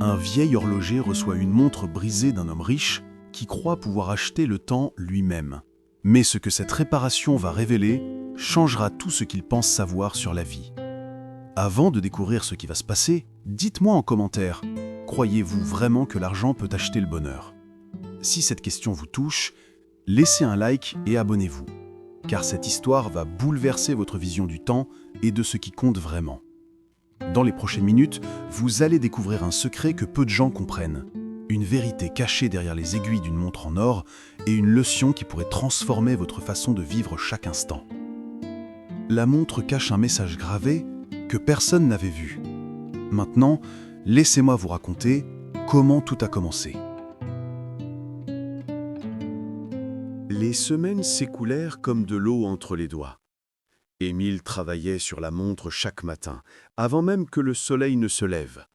Un vieil horloger reçoit une montre brisée d'un homme riche qui croit pouvoir acheter le temps lui-même. Mais ce que cette réparation va révéler changera tout ce qu'il pense savoir sur la vie. Avant de découvrir ce qui va se passer, dites-moi en commentaire, croyez-vous vraiment que l'argent peut acheter le bonheur? Si cette question vous touche, laissez un like et abonnez-vous, car cette histoire va bouleverser votre vision du temps et de ce qui compte vraiment. Dans les prochaines minutes, vous allez découvrir un secret que peu de gens comprennent, une vérité cachée derrière les aiguilles d'une montre en or et une leçon qui pourrait transformer votre façon de vivre chaque instant. La montre cache un message gravé que personne n'avait vu. Maintenant, laissez-moi vous raconter comment tout a commencé. Les semaines s'écoulèrent comme de l'eau entre les doigts. Émile travaillait sur la montre chaque matin, avant même que le soleil ne se lève.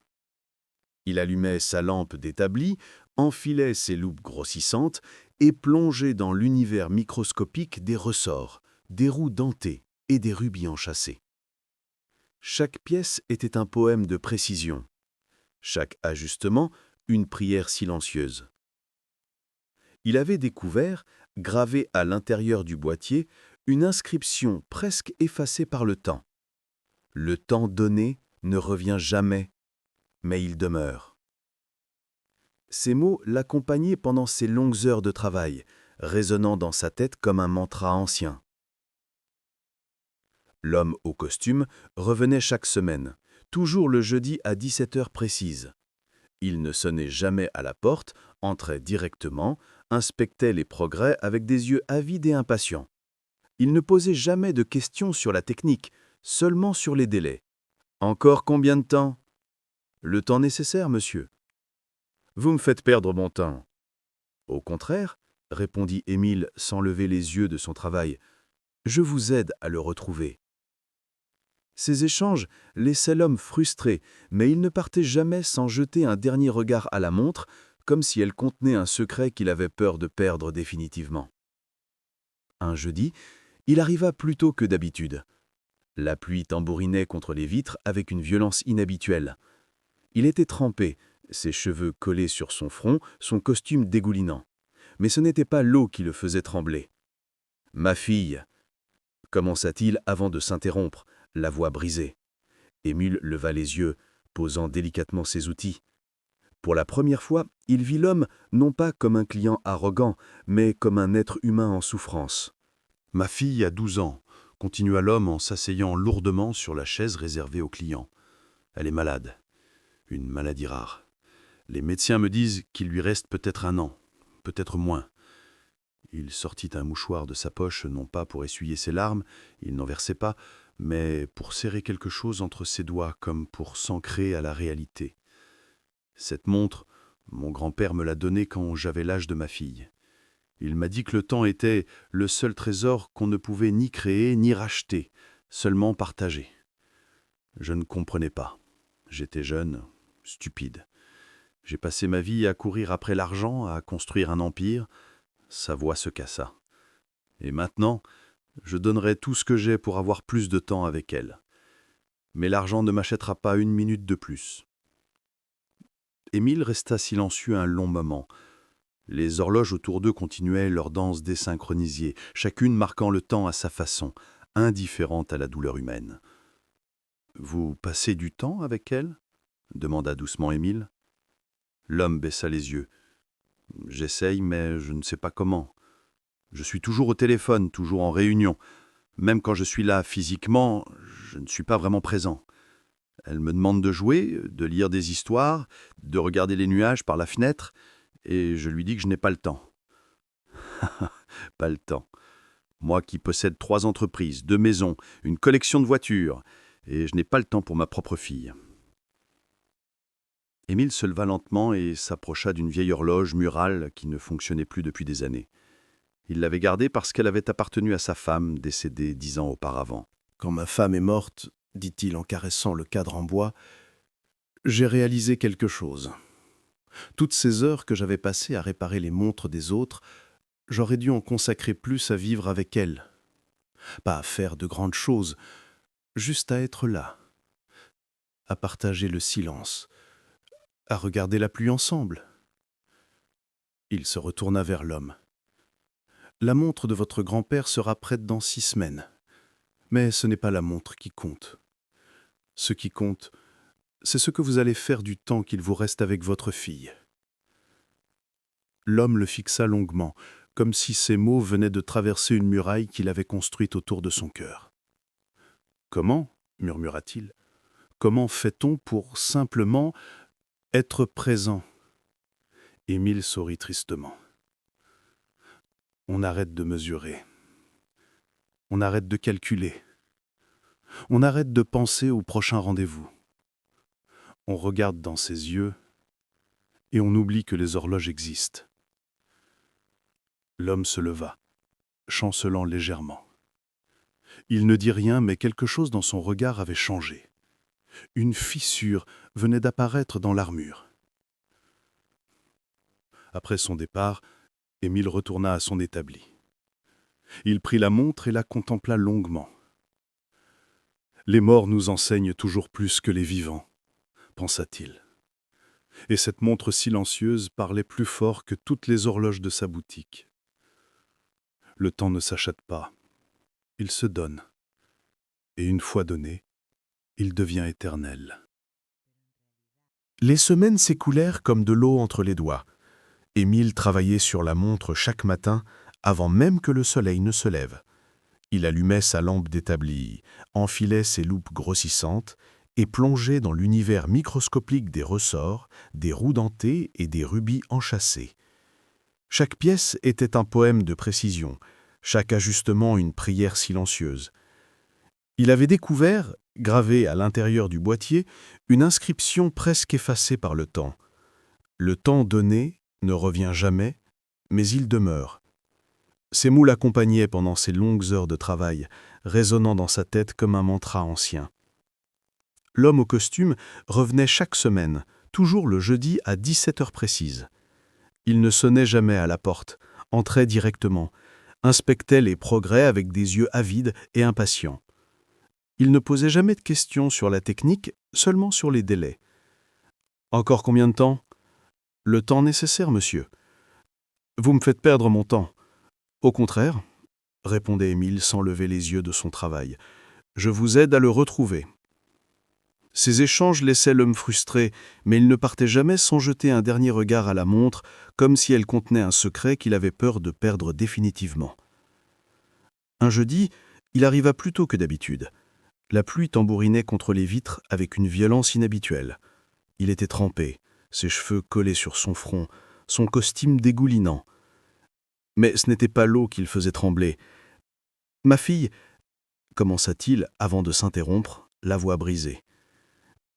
Il allumait sa lampe d'établi, enfilait ses loupes grossissantes et plongeait dans l'univers microscopique des ressorts, des roues dentées et des rubis enchâssés. Chaque pièce était un poème de précision, chaque ajustement une prière silencieuse. Il avait découvert, gravé à l'intérieur du boîtier, une inscription presque effacée par le temps. Le temps donné ne revient jamais, mais il demeure. Ces mots l'accompagnaient pendant ses longues heures de travail, résonnant dans sa tête comme un mantra ancien. L'homme au costume revenait chaque semaine, toujours le jeudi à 17h précise. Il ne sonnait jamais à la porte, entrait directement, inspectait les progrès avec des yeux avides et impatients. Il ne posait jamais de questions sur la technique, seulement sur les délais. « Encore combien de temps ?»« Le temps nécessaire, monsieur. »« Vous me faites perdre mon temps. »« Au contraire, » répondit Émile sans lever les yeux de son travail, « je vous aide à le retrouver. » Ces échanges laissaient l'homme frustré, mais il ne partait jamais sans jeter un dernier regard à la montre, comme si elle contenait un secret qu'il avait peur de perdre définitivement. Un jeudi, il arriva plus tôt que d'habitude. La pluie tambourinait contre les vitres avec une violence inhabituelle. Il était trempé, ses cheveux collés sur son front, son costume dégoulinant. Mais ce n'était pas l'eau qui le faisait trembler. « Ma fille !» commença-t-il avant de s'interrompre, la voix brisée. Émile leva les yeux, posant délicatement ses outils. Pour la première fois, il vit l'homme non pas comme un client arrogant, mais comme un être humain en souffrance. « Ma fille a 12 ans, continua l'homme en s'asseyant lourdement sur la chaise réservée aux clients. Elle est malade, une maladie rare. Les médecins me disent qu'il lui reste peut-être 1 an, peut-être moins. Il sortit un mouchoir de sa poche, non pas pour essuyer ses larmes, il n'en versait pas, mais pour serrer quelque chose entre ses doigts, comme pour s'ancrer à la réalité. Cette montre, mon grand-père me l'a donnée quand j'avais l'âge de ma fille. Il m'a dit que le temps était le seul trésor qu'on ne pouvait ni créer ni racheter, seulement partager. Je ne comprenais pas. J'étais jeune, stupide. J'ai passé ma vie à courir après l'argent, à construire un empire. Sa voix se cassa. Et maintenant, je donnerai tout ce que j'ai pour avoir plus de temps avec elle. Mais l'argent ne m'achètera pas 1 minute de plus. Émile resta silencieux un long moment. Les horloges autour d'eux continuaient leur danse désynchronisée, chacune marquant le temps à sa façon, indifférente à la douleur humaine. « Vous passez du temps avec elle ?» demanda doucement Émile. L'homme baissa les yeux. « J'essaye, mais je ne sais pas comment. Je suis toujours au téléphone, toujours en réunion. Même quand je suis là physiquement, je ne suis pas vraiment présent. Elle me demande de jouer, de lire des histoires, de regarder les nuages par la fenêtre, et je lui dis que je n'ai pas le temps. » Pas le temps. Moi qui possède 3 entreprises, 2 maisons, une collection de voitures, et je n'ai pas le temps pour ma propre fille. Émile se leva lentement et s'approcha d'une vieille horloge murale qui ne fonctionnait plus depuis des années. Il l'avait gardée parce qu'elle avait appartenu à sa femme, décédée 10 ans auparavant. « Quand ma femme est morte, dit-il en caressant le cadre en bois, j'ai réalisé quelque chose. Toutes ces heures que j'avais passées à réparer les montres des autres, j'aurais dû en consacrer plus à vivre avec elle. Pas à faire de grandes choses, juste à être là, à partager le silence, à regarder la pluie ensemble. Il se retourna vers l'homme. La montre de votre grand-père sera prête dans 6 semaines. Mais ce n'est pas la montre qui compte. Ce qui compte, c'est ce que vous allez faire du temps qu'il vous reste avec votre fille. L'homme le fixa longuement, comme si ces mots venaient de traverser une muraille qu'il avait construite autour de son cœur. « Comment » murmura-t-il. « Comment fait-on pour simplement être présent ?» Émile sourit tristement. On arrête de mesurer. On arrête de calculer. On arrête de penser au prochain rendez-vous. On regarde dans ses yeux et on oublie que les horloges existent. L'homme se leva, chancelant légèrement. Il ne dit rien, mais quelque chose dans son regard avait changé. Une fissure venait d'apparaître dans l'armure. Après son départ, Émile retourna à son établi. Il prit la montre et la contempla longuement. « Les morts nous enseignent toujours plus que les vivants », pensa-t-il. Et cette montre silencieuse parlait plus fort que toutes les horloges de sa boutique. Le temps ne s'achète pas, il se donne. Et une fois donné, il devient éternel. Les semaines s'écoulèrent comme de l'eau entre les doigts. Émile travaillait sur la montre chaque matin, avant même que le soleil ne se lève. Il allumait sa lampe d'établi, enfilait ses loupes grossissantes et plongeait dans l'univers microscopique des ressorts, des roues dentées et des rubis enchâssés. Chaque pièce était un poème de précision, chaque ajustement une prière silencieuse. Il avait découvert, gravée à l'intérieur du boîtier, une inscription presque effacée par le temps. Le temps donné ne revient jamais, mais il demeure. Ces mots l'accompagnaient pendant ces longues heures de travail, résonnant dans sa tête comme un mantra ancien. L'homme au costume revenait chaque semaine, toujours le jeudi à 17 heures précises. Il ne sonnait jamais à la porte, entrait directement, inspectait les progrès avec des yeux avides et impatients. Il ne posait jamais de questions sur la technique, seulement sur les délais. « Encore combien de temps ?»« Le temps nécessaire, monsieur. »« Vous me faites perdre mon temps. »« Au contraire, » répondait Émile sans lever les yeux de son travail. « Je vous aide à le retrouver. » Ces échanges laissaient l'homme frustré, mais il ne partait jamais sans jeter un dernier regard à la montre, comme si elle contenait un secret qu'il avait peur de perdre définitivement. Un jeudi, il arriva plus tôt que d'habitude. La pluie tambourinait contre les vitres avec une violence inhabituelle. Il était trempé, ses cheveux collés sur son front, son costume dégoulinant. Mais ce n'était pas l'eau qui le faisait trembler. « Ma fille » commença-t-il avant de s'interrompre, la voix brisée.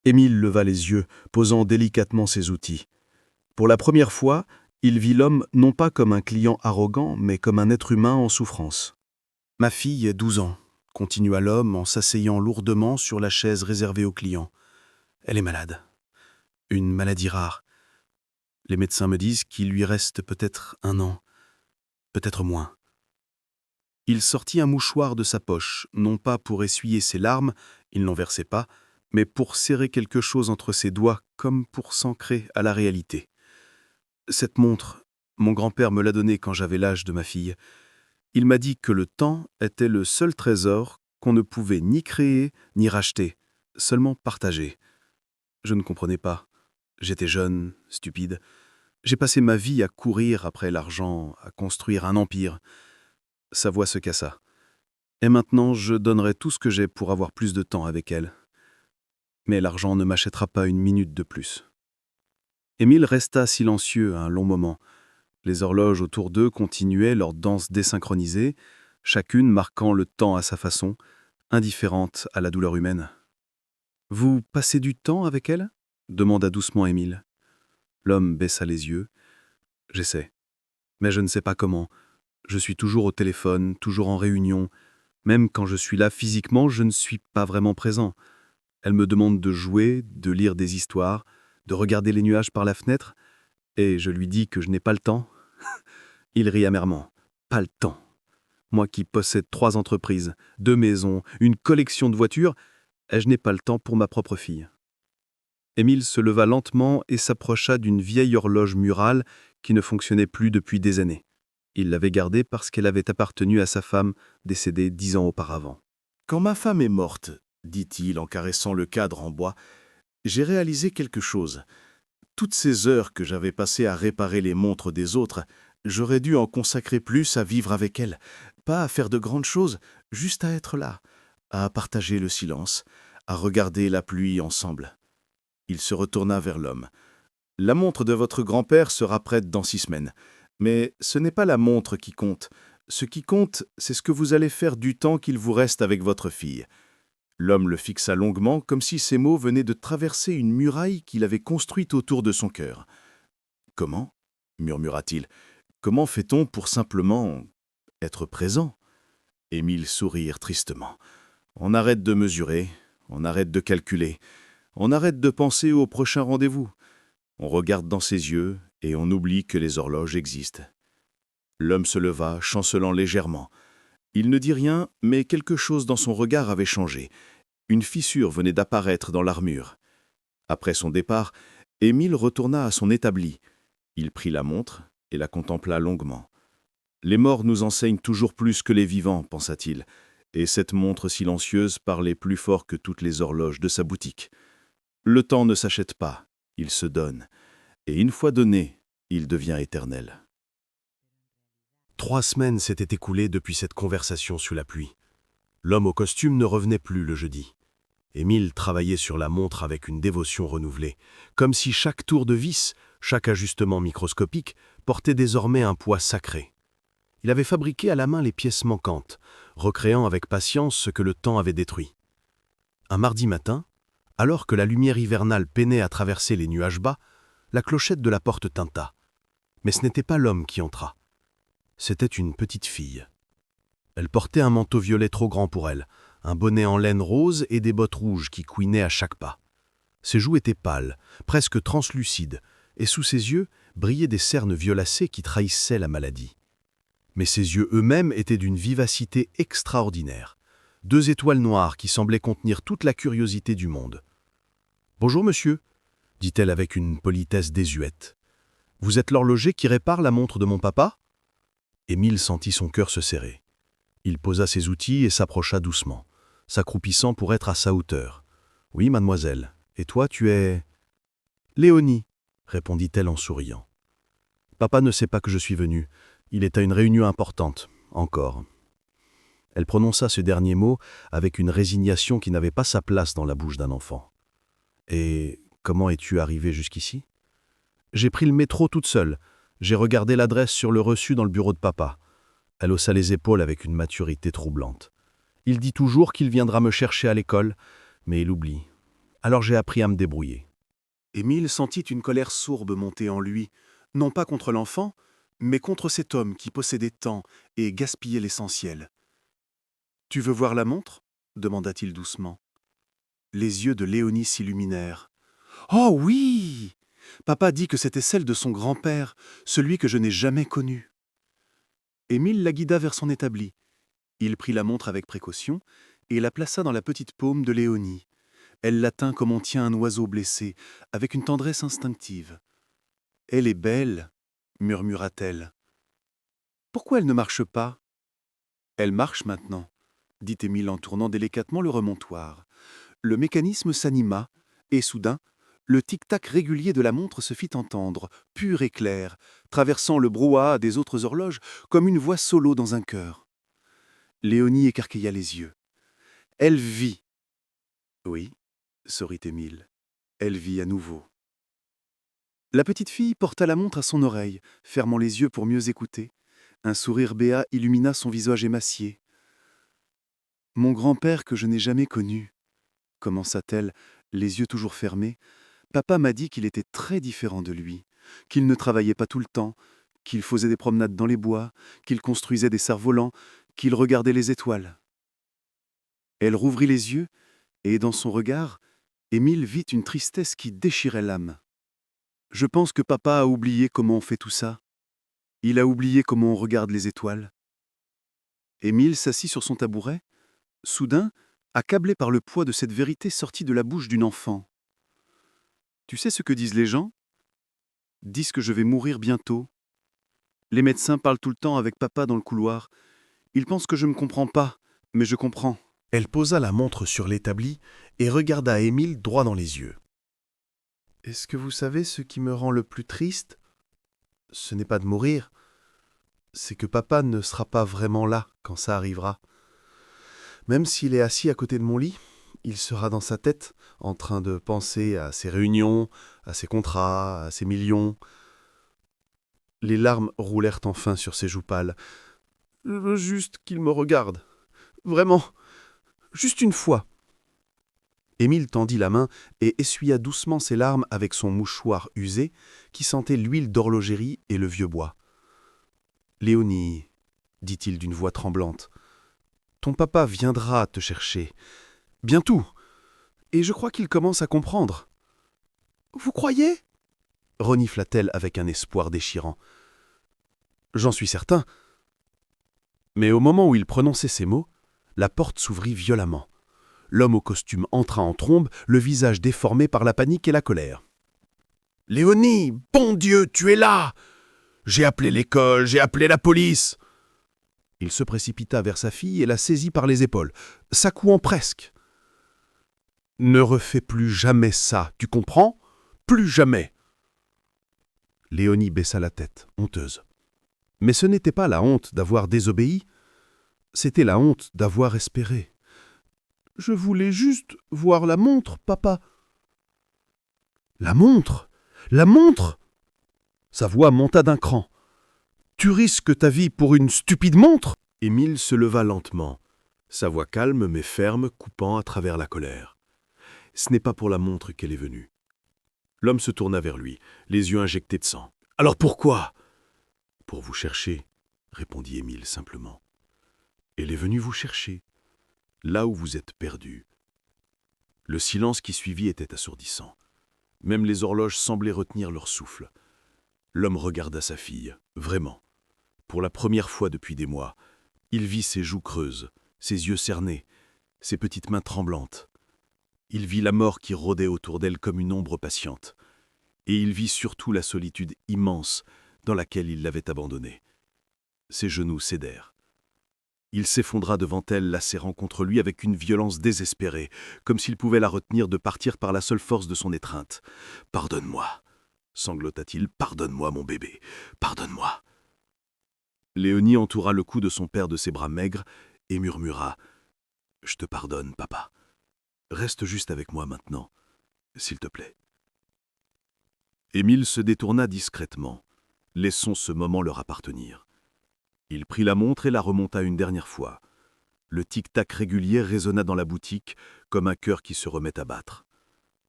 Émile leva les yeux, posant délicatement ses outils. Pour la première fois, il vit l'homme non pas comme un client arrogant, mais comme un être humain en souffrance. « Ma fille, 12 ans. » continua l'homme en s'asseyant lourdement sur la chaise réservée aux clients. « Elle est malade. Une maladie rare. Les médecins me disent qu'il lui reste peut-être 1 an, peut-être moins. » Il sortit un mouchoir de sa poche, non pas pour essuyer ses larmes, il n'en versait pas, mais pour serrer quelque chose entre ses doigts comme pour s'ancrer à la réalité. « Cette montre, mon grand-père me l'a donnée quand j'avais l'âge de ma fille. Il m'a dit que le temps était le seul trésor qu'on ne pouvait ni créer ni racheter, seulement partager. Je ne comprenais pas. J'étais jeune, stupide. J'ai passé ma vie à courir après l'argent, à construire un empire. » Sa voix se cassa. « Et maintenant, je donnerai tout ce que j'ai pour avoir plus de temps avec elle. Mais l'argent ne m'achètera pas une minute de plus. » Émile resta silencieux un long moment. Les horloges autour d'eux continuaient leur danse désynchronisée, chacune marquant le temps à sa façon, indifférente à la douleur humaine. « Vous passez du temps avec elle ?» demanda doucement Émile. L'homme baissa les yeux. « J'essaie. Mais je ne sais pas comment. Je suis toujours au téléphone, toujours en réunion. Même quand je suis là physiquement, je ne suis pas vraiment présent. Elle me demande de jouer, de lire des histoires, de regarder les nuages par la fenêtre, et je lui dis que je n'ai pas le temps. Il rit amèrement. Pas le temps. Moi qui possède 3 entreprises, 2 maisons, une collection de voitures, et je n'ai pas le temps pour ma propre fille. Émile se leva lentement et s'approcha d'une vieille horloge murale qui ne fonctionnait plus depuis des années. Il l'avait gardée parce qu'elle avait appartenu à sa femme, décédée 10 ans auparavant. Quand ma femme est morte, dit-il en caressant le cadre en bois, j'ai réalisé quelque chose. Toutes ces heures que j'avais passées à réparer les montres des autres, j'aurais dû en consacrer plus à vivre avec elles, pas à faire de grandes choses, juste à être là, à partager le silence, à regarder la pluie ensemble. Il se retourna vers l'homme. La montre de votre grand-père sera prête dans 6 semaines. Mais ce n'est pas la montre qui compte. Ce qui compte, c'est ce que vous allez faire du temps qu'il vous reste avec votre fille. L'homme le fixa longuement, comme si ces mots venaient de traverser une muraille qu'il avait construite autour de son cœur. « Comment » murmura-t-il. « Comment fait-on pour simplement être présent ?» Émile sourit tristement. « On arrête de mesurer, on arrête de calculer, on arrête de penser au prochain rendez-vous. On regarde dans ses yeux et on oublie que les horloges existent. » L'homme se leva, chancelant légèrement. Il ne dit rien, mais quelque chose dans son regard avait changé. Une fissure venait d'apparaître dans l'armure. Après son départ, Émile retourna à son établi. Il prit la montre et la contempla longuement. « Les morts nous enseignent toujours plus que les vivants, pensa-t-il, et cette montre silencieuse parlait plus fort que toutes les horloges de sa boutique. Le temps ne s'achète pas, il se donne, et une fois donné, il devient éternel. » 3 semaines s'étaient écoulées depuis cette conversation sous la pluie. L'homme au costume ne revenait plus le jeudi. Émile travaillait sur la montre avec une dévotion renouvelée, comme si chaque tour de vis, chaque ajustement microscopique, portait désormais un poids sacré. Il avait fabriqué à la main les pièces manquantes, recréant avec patience ce que le temps avait détruit. Un mardi matin, alors que la lumière hivernale peinait à traverser les nuages bas, la clochette de la porte tinta. Mais ce n'était pas l'homme qui entra. C'était une petite fille. Elle portait un manteau violet trop grand pour elle, un bonnet en laine rose et des bottes rouges qui couinaient à chaque pas. Ses joues étaient pâles, presque translucides, et sous ses yeux brillaient des cernes violacées qui trahissaient la maladie. Mais ses yeux eux-mêmes étaient d'une vivacité extraordinaire. 2 étoiles noires qui semblaient contenir toute la curiosité du monde. « Bonjour, monsieur », dit-elle avec une politesse désuète. « Vous êtes l'horloger qui répare la montre de mon papa ?» Émile sentit son cœur se serrer. Il posa ses outils et s'approcha doucement, s'accroupissant pour être à sa hauteur. « Oui, mademoiselle. Et toi, tu es… »« Léonie, » répondit-elle en souriant. « Papa ne sait pas que je suis venue. Il est à une réunion importante, encore. » Elle prononça ce dernier mot avec une résignation qui n'avait pas sa place dans la bouche d'un enfant. « Et comment es-tu arrivée jusqu'ici ?»« J'ai pris le métro toute seule. J'ai regardé l'adresse sur le reçu dans le bureau de papa. » Elle haussa les épaules avec une maturité troublante. « Il dit toujours qu'il viendra me chercher à l'école, mais il oublie. Alors j'ai appris à me débrouiller. » Émile sentit une colère sourbe monter en lui, non pas contre l'enfant, mais contre cet homme qui possédait tant et gaspillait l'essentiel. « Tu veux voir la montre ?» demanda-t-il doucement. Les yeux de Léonie s'illuminèrent. « Oh oui ! Papa dit que c'était celle de son grand-père, celui que je n'ai jamais connu. » Émile la guida vers son établi. Il prit la montre avec précaution et la plaça dans la petite paume de Léonie. Elle la tint comme on tient un oiseau blessé, avec une tendresse instinctive. « Elle est belle, » murmura-t-elle. « Pourquoi elle ne marche pas ?»« Elle marche maintenant, » dit Émile en tournant délicatement le remontoir. Le mécanisme s'anima, et soudain, le tic-tac régulier de la montre se fit entendre, pur et clair, traversant le brouhaha des autres horloges comme une voix solo dans un chœur. Léonie écarquilla les yeux. Elle vit. Oui, sourit Émile, elle vit à nouveau. La petite fille porta la montre à son oreille, fermant les yeux pour mieux écouter. Un sourire béat illumina son visage émacié. « Mon grand-père que je n'ai jamais connu, » commença-t-elle, les yeux toujours fermés, « papa m'a dit qu'il était très différent de lui, qu'il ne travaillait pas tout le temps, qu'il faisait des promenades dans les bois, qu'il construisait des cerfs-volants, qu'il regardait les étoiles. » Elle rouvrit les yeux, et dans son regard, Émile vit une tristesse qui déchirait l'âme. « Je pense que papa a oublié comment on fait tout ça. Il a oublié comment on regarde les étoiles. » Émile s'assit sur son tabouret, soudain, accablé par le poids de cette vérité sortie de la bouche d'une enfant. Tu sais ce que disent les gens? Disent que je vais mourir bientôt. Les médecins parlent tout le temps avec papa dans le couloir. Ils pensent que je ne comprends pas, mais je comprends. Elle posa la montre sur l'établi et regarda Émile droit dans les yeux. « Est-ce que vous savez ce qui me rend le plus triste? Ce n'est pas de mourir, c'est que papa ne sera pas vraiment là quand ça arrivera. Même s'il est assis à côté de mon lit, il sera dans sa tête, en train de penser à ses réunions, à ses contrats, à ses millions. » Les larmes roulèrent enfin sur ses joues pâles. « Je veux juste qu'il me regarde. Vraiment. Juste une fois. » Émile tendit la main et essuya doucement ses larmes avec son mouchoir usé qui sentait l'huile d'horlogerie et le vieux bois. « Léonie, dit-il d'une voix tremblante, ton papa viendra te chercher. Bientôt. Et je crois qu'il commence à comprendre. »« Vous croyez ?» renifla-t-elle avec un espoir déchirant. « J'en suis certain. » Mais au moment où il prononçait ces mots, la porte s'ouvrit violemment. L'homme au costume entra en trombe, le visage déformé par la panique et la colère. « Léonie, bon Dieu, tu es là! J'ai appelé l'école, j'ai appelé la police !» Il se précipita vers sa fille et la saisit par les épaules, secouant presque. « Ne refais plus jamais ça, tu comprends? Plus jamais !» Léonie baissa la tête, honteuse. Mais ce n'était pas la honte d'avoir désobéi, c'était la honte d'avoir espéré. « Je voulais juste voir la montre, papa. »« La montre? La montre ?» Sa voix monta d'un cran. « Tu risques ta vie pour une stupide montre ?» Émile se leva lentement, sa voix calme mais ferme coupant à travers la colère. « Ce n'est pas pour la montre qu'elle est venue. » L'homme se tourna vers lui, les yeux injectés de sang. « Alors pourquoi ?»« Pour vous chercher, » répondit Émile simplement. « Elle est venue vous chercher, là où vous êtes perdu. » Le silence qui suivit était assourdissant. Même les horloges semblaient retenir leur souffle. L'homme regarda sa fille, vraiment. Pour la première fois depuis des mois, il vit ses joues creuses, ses yeux cernés, ses petites mains tremblantes. Il vit la mort qui rôdait autour d'elle comme une ombre patiente. Et il vit surtout la solitude immense dans laquelle il l'avait abandonnée. Ses genoux cédèrent. Il s'effondra devant elle, la serrant contre lui avec une violence désespérée, comme s'il pouvait la retenir de partir par la seule force de son étreinte. « Pardonne-moi » sanglota-t-il, « pardonne-moi, mon bébé, pardonne-moi » Léonie entoura le cou de son père de ses bras maigres et murmura « Je te pardonne, papa. Reste juste avec moi maintenant, s'il te plaît. » Émile se détourna discrètement. Laissons ce moment leur appartenir. Il prit la montre et la remonta une dernière fois. Le tic-tac régulier résonna dans la boutique comme un cœur qui se remet à battre.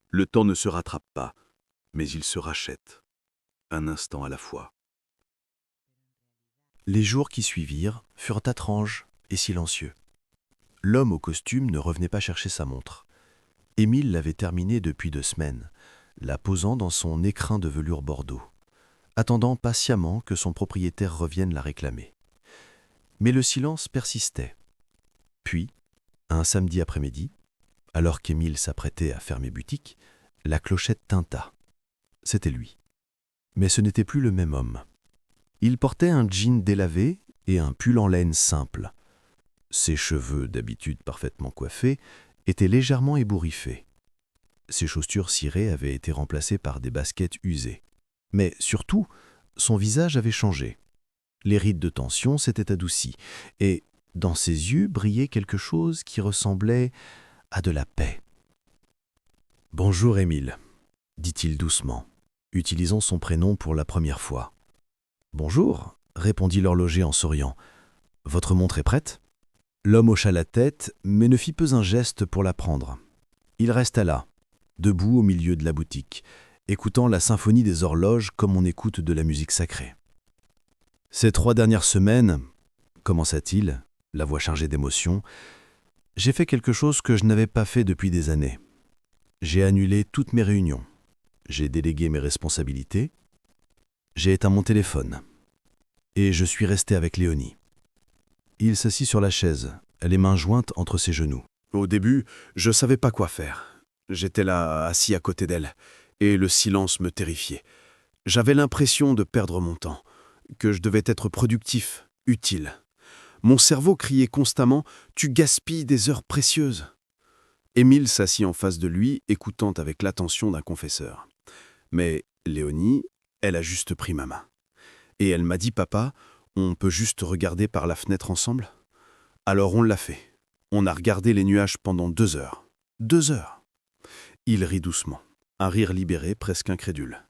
Le temps ne se rattrape pas, mais il se rachète, un instant à la fois. Les jours qui suivirent furent étranges et silencieux. L'homme au costume ne revenait pas chercher sa montre. Émile l'avait terminée depuis 2 semaines, la posant dans son écrin de velours bordeaux, attendant patiemment que son propriétaire revienne la réclamer. Mais le silence persistait. Puis, un samedi après-midi, alors qu'Émile s'apprêtait à fermer boutique, la clochette tinta. C'était lui. Mais ce n'était plus le même homme. Il portait un jean délavé et un pull en laine simple. Ses cheveux, d'habitude parfaitement coiffés, étaient légèrement ébouriffés. Ses chaussures cirées avaient été remplacées par des baskets usées. Mais surtout, son visage avait changé. Les rides de tension s'étaient adoucies, et dans ses yeux brillait quelque chose qui ressemblait à de la paix. « Bonjour, Émile, » dit-il doucement, utilisant son prénom pour la première fois. « Bonjour, » répondit l'horloger en souriant. « Votre montre est prête ?» L'homme hocha la tête, mais ne fit peu un geste pour la prendre. Il resta là, debout au milieu de la boutique, écoutant la symphonie des horloges comme on écoute de la musique sacrée. « Ces 3 dernières semaines, » commença-t-il, la voix chargée d'émotion, « j'ai fait quelque chose que je n'avais pas fait depuis des années. J'ai annulé toutes mes réunions. J'ai délégué mes responsabilités. J'ai éteint mon téléphone. Et je suis resté avec Léonie. » Il s'assit sur la chaise, les mains jointes entre ses genoux. « Au début, je ne savais pas quoi faire. J'étais là, assis à côté d'elle, et le silence me terrifiait. J'avais l'impression de perdre mon temps, que je devais être productif, utile. Mon cerveau criait constamment « Tu gaspilles des heures précieuses !» Émile s'assit en face de lui, écoutant avec l'attention d'un confesseur. Mais Léonie, elle a juste pris ma main. Et elle m'a dit « Papa, on peut juste regarder par la fenêtre ensemble ?» Alors on l'a fait. On a regardé les nuages pendant 2 heures. 2 heures. Il rit doucement, un rire libéré, presque incrédule.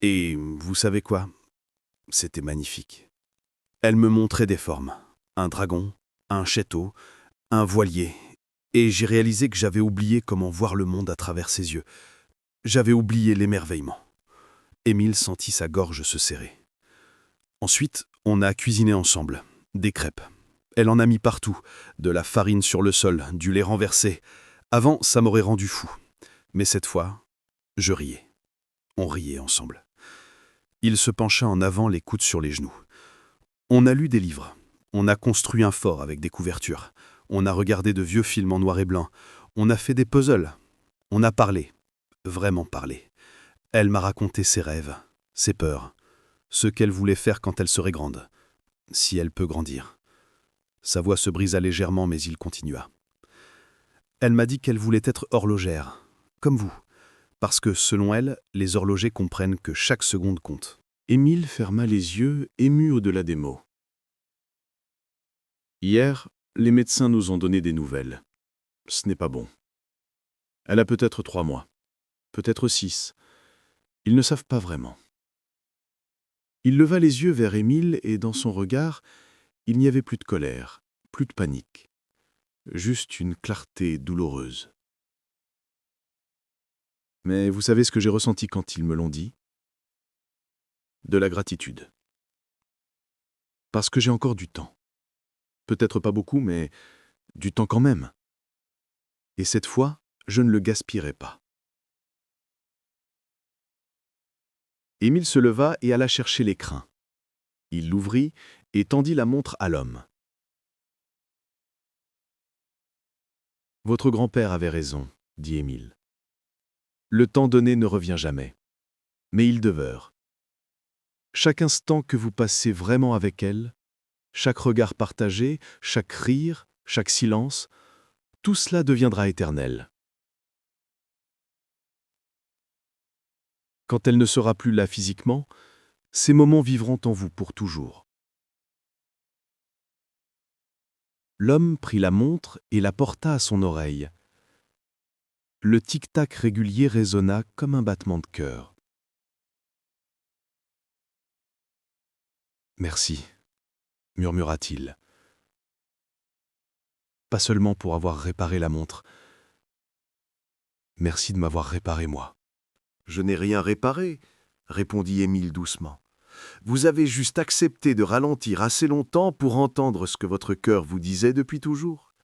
Et vous savez quoi? C'était magnifique. Elle me montrait des formes. Un dragon, un château, un voilier. Et j'ai réalisé que j'avais oublié comment voir le monde à travers ses yeux. J'avais oublié l'émerveillement. Émile sentit sa gorge se serrer. Ensuite, on a cuisiné ensemble. Des crêpes. Elle en a mis partout. De la farine sur le sol, du lait renversé. Avant, ça m'aurait rendu fou. Mais cette fois, je riais. On riait ensemble. Il se pencha en avant, les coudes sur les genoux. On a lu des livres. On a construit un fort avec des couvertures. On a regardé de vieux films en noir et blanc. On a fait des puzzles. On a parlé. Vraiment parlé. Elle m'a raconté ses rêves, ses peurs, ce qu'elle voulait faire quand elle serait grande, si elle peut grandir. Sa voix se brisa légèrement, mais il continua. Elle m'a dit qu'elle voulait être horlogère, comme vous, parce que, selon elle, les horlogers comprennent que chaque seconde compte. Émile ferma les yeux, ému au-delà des mots. Hier, les médecins nous ont donné des nouvelles. Ce n'est pas bon. Elle a peut-être 3 mois, peut-être 6. Ils ne savent pas vraiment. Il leva les yeux vers Émile et dans son regard, il n'y avait plus de colère, plus de panique. Juste une clarté douloureuse. Mais vous savez ce que j'ai ressenti quand ils me l'ont dit? De la gratitude. Parce que j'ai encore du temps. Peut-être pas beaucoup, mais du temps quand même. Et cette fois, je ne le gaspillerai pas. Émile se leva et alla chercher l'écrin. Il l'ouvrit et tendit la montre à l'homme. « Votre grand-père avait raison, » dit Émile. « Le temps donné ne revient jamais. Mais il demeure. Chaque instant que vous passez vraiment avec elle, chaque regard partagé, chaque rire, chaque silence, tout cela deviendra éternel. Quand elle ne sera plus là physiquement, ces moments vivront en vous pour toujours. » L'homme prit la montre et la porta à son oreille. Le tic-tac régulier résonna comme un battement de cœur. « Merci, » murmura-t-il. « Pas seulement pour avoir réparé la montre. Merci de m'avoir réparé moi. »« Je n'ai rien réparé, » répondit Émile doucement. « Vous avez juste accepté de ralentir assez longtemps pour entendre ce que votre cœur vous disait depuis toujours. »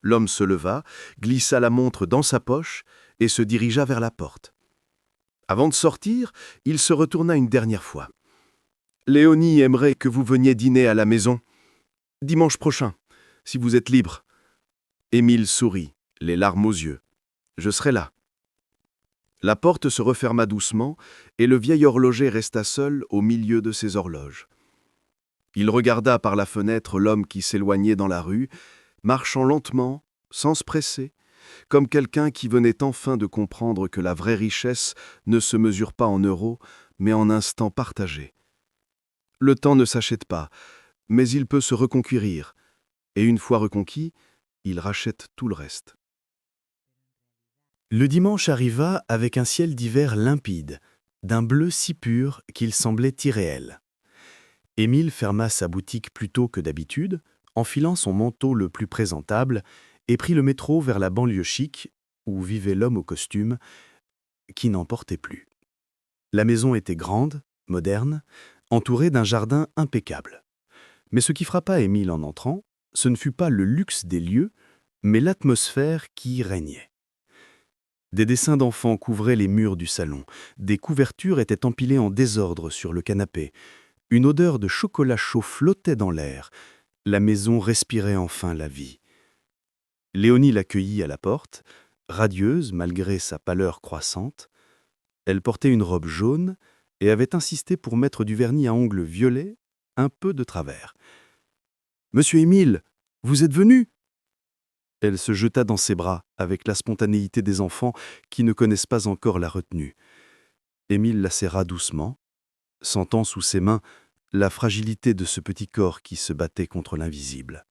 L'homme se leva, glissa la montre dans sa poche et se dirigea vers la porte. Avant de sortir, il se retourna une dernière fois. « Léonie aimerait que vous veniez dîner à la maison. Dimanche prochain, si vous êtes libre. » Émile sourit, les larmes aux yeux. « Je serai là. » La porte se referma doucement et le vieil horloger resta seul au milieu de ses horloges. Il regarda par la fenêtre l'homme qui s'éloignait dans la rue, marchant lentement, sans se presser, comme quelqu'un qui venait enfin de comprendre que la vraie richesse ne se mesure pas en euros, mais en instants partagés. Le temps ne s'achète pas, mais il peut se reconquérir, et une fois reconquis, il rachète tout le reste. Le dimanche arriva avec un ciel d'hiver limpide, d'un bleu si pur qu'il semblait irréel. Émile ferma sa boutique plus tôt que d'habitude, enfilant son manteau le plus présentable, et prit le métro vers la banlieue chic, où vivait l'homme au costume, qui n'en portait plus. La maison était grande, moderne, entourée d'un jardin impeccable. Mais ce qui frappa Émile en entrant, ce ne fut pas le luxe des lieux, mais l'atmosphère qui y régnait. Des dessins d'enfants couvraient les murs du salon, des couvertures étaient empilées en désordre sur le canapé, une odeur de chocolat chaud flottait dans l'air, la maison respirait enfin la vie. Léonie l'accueillit à la porte, Radieuse malgré sa pâleur croissante, elle portait une robe jaune et avait insisté pour mettre du vernis à ongles violets un peu de travers. « Monsieur Émile, vous êtes venu ?» Elle se jeta dans ses bras avec la spontanéité des enfants qui ne connaissent pas encore la retenue. Émile la serra doucement, sentant sous ses mains la fragilité de ce petit corps qui se battait contre l'invisible.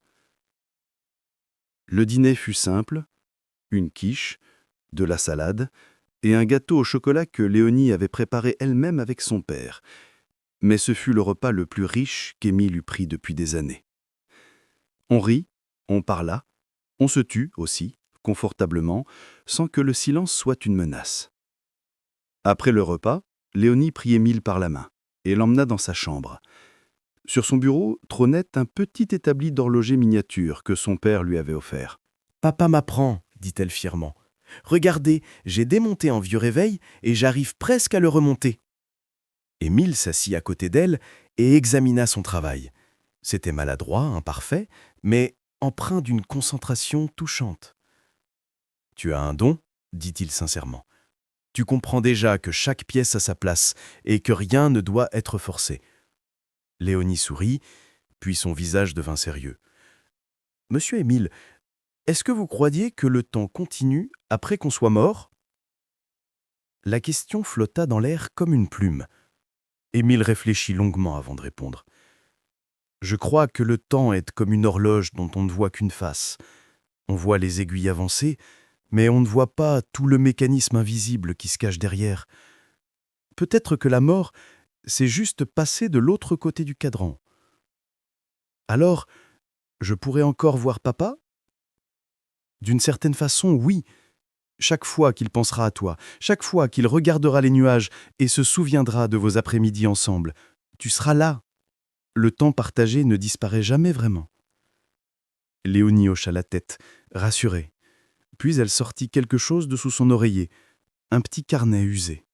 Le dîner fut simple, une quiche, de la salade et un gâteau au chocolat que Léonie avait préparé elle-même avec son père. Mais ce fut le repas le plus riche qu'Émile eût pris depuis des années. On rit, on parla, on se tut aussi, confortablement, sans que le silence soit une menace. Après le repas, Léonie prit Émile par la main et l'emmena dans sa chambre. Sur son bureau trônait un petit établi d'horloger miniature que son père lui avait offert. « Papa m'apprend, dit-elle fièrement. Regardez, j'ai démonté un vieux réveil et j'arrive presque à le remonter. Émile s'assit à côté d'elle et examina son travail. C'était maladroit, imparfait, mais empreint d'une concentration touchante. « Tu as un don, dit-il sincèrement. Tu comprends déjà que chaque pièce a sa place et que rien ne doit être forcé. » Léonie sourit, puis son visage devint sérieux. « Monsieur Émile, est-ce que vous croyez que le temps continue après qu'on soit mort ?» La question flotta dans l'air comme une plume. Émile réfléchit longuement avant de répondre. « Je crois que le temps est comme une horloge dont on ne voit qu'une face. On voit les aiguilles avancer, mais on ne voit pas tout le mécanisme invisible qui se cache derrière. Peut-être que la mort, c'est juste passer de l'autre côté du cadran. Alors, je pourrais encore voir papa ? D'une certaine façon, oui. Chaque fois qu'il pensera à toi, chaque fois qu'il regardera les nuages et se souviendra de vos après-midi ensemble, tu seras là. Le temps partagé ne disparaît jamais vraiment. » Léonie hocha la tête, rassurée. Puis elle sortit quelque chose de sous son oreiller, un petit carnet usé.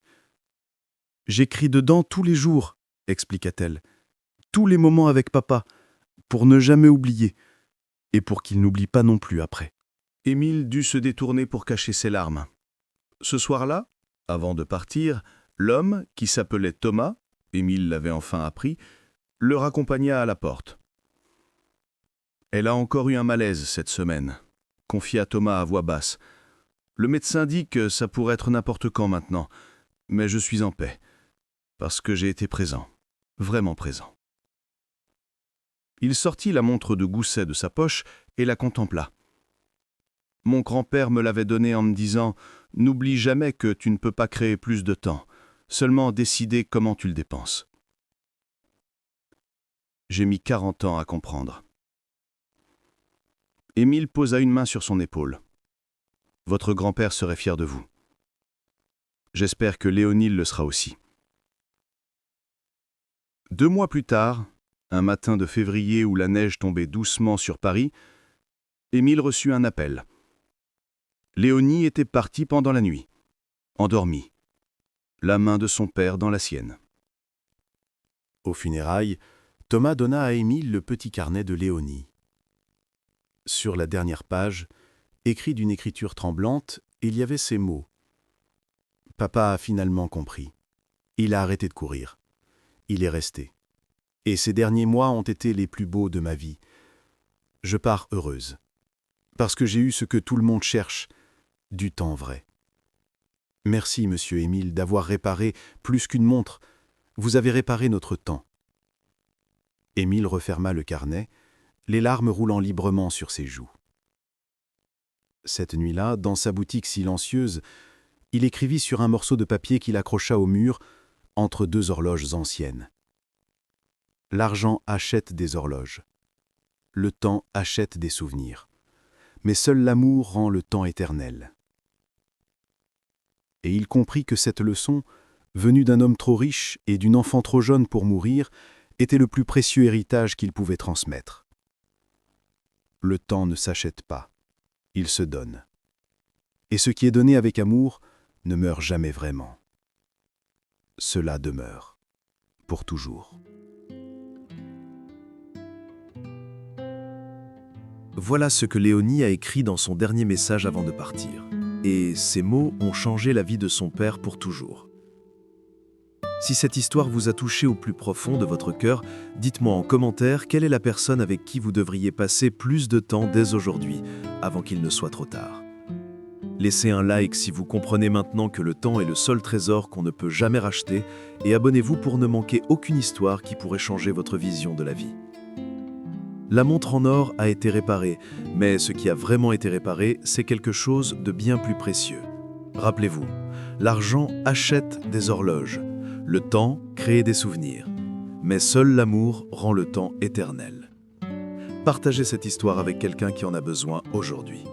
« J'écris dedans tous les jours, » expliqua-t-elle. « Tous les moments avec papa, pour ne jamais oublier, et pour qu'il n'oublie pas non plus après. » Émile dut se détourner pour cacher ses larmes. Ce soir-là, avant de partir, l'homme, qui s'appelait Thomas, Émile l'avait enfin appris, le raccompagna à la porte. « Elle a encore eu un malaise cette semaine », confia Thomas à voix basse. « Le médecin dit que ça pourrait être n'importe quand maintenant, mais je suis en paix, parce que j'ai été présent, vraiment présent. » Il sortit la montre de Gousset de sa poche et la contempla. « Mon grand-père me l'avait donnée en me disant « N'oublie jamais que tu ne peux pas créer plus de temps, seulement décider comment tu le dépenses. » J'ai mis 40 ans à comprendre. » Émile posa une main sur son épaule. « Votre grand-père serait fier de vous. J'espère que Léonie le sera aussi. » 2 mois plus tard, un matin de février où la neige tombait doucement sur Paris, Émile reçut un appel. Léonie était partie pendant la nuit, endormie, la main de son père dans la sienne. Aux funérailles, Thomas donna à Émile le petit carnet de Léonie. Sur la dernière page, écrit d'une écriture tremblante, il y avait ces mots. « Papa a finalement compris. Il a arrêté de courir. Il est resté. Et ces derniers mois ont été les plus beaux de ma vie. Je pars heureuse. Parce que j'ai eu ce que tout le monde cherche, du temps vrai. Merci, monsieur Émile, d'avoir réparé plus qu'une montre. Vous avez réparé notre temps. » Émile referma le carnet, les larmes roulant librement sur ses joues. Cette nuit-là, dans sa boutique silencieuse, il écrivit sur un morceau de papier qu'il accrocha au mur entre 2 horloges anciennes. « L'argent achète des horloges. Le temps achète des souvenirs. Mais seul l'amour rend le temps éternel. » Et il comprit que cette leçon, venue d'un homme trop riche et d'une enfant trop jeune pour mourir, était le plus précieux héritage qu'il pouvait transmettre. Le temps ne s'achète pas, il se donne. Et ce qui est donné avec amour ne meurt jamais vraiment. Cela demeure, pour toujours. Voilà ce que Léonie a écrit dans son dernier message avant de partir. Et ces mots ont changé la vie de son père pour toujours. Si cette histoire vous a touché au plus profond de votre cœur, dites-moi en commentaire quelle est la personne avec qui vous devriez passer plus de temps dès aujourd'hui, avant qu'il ne soit trop tard. Laissez un like si vous comprenez maintenant que le temps est le seul trésor qu'on ne peut jamais racheter, et abonnez-vous pour ne manquer aucune histoire qui pourrait changer votre vision de la vie. La montre en or a été réparée, mais ce qui a vraiment été réparé, c'est quelque chose de bien plus précieux. Rappelez-vous, l'argent achète des horloges, le temps crée des souvenirs, mais seul l'amour rend le temps éternel. Partagez cette histoire avec quelqu'un qui en a besoin aujourd'hui.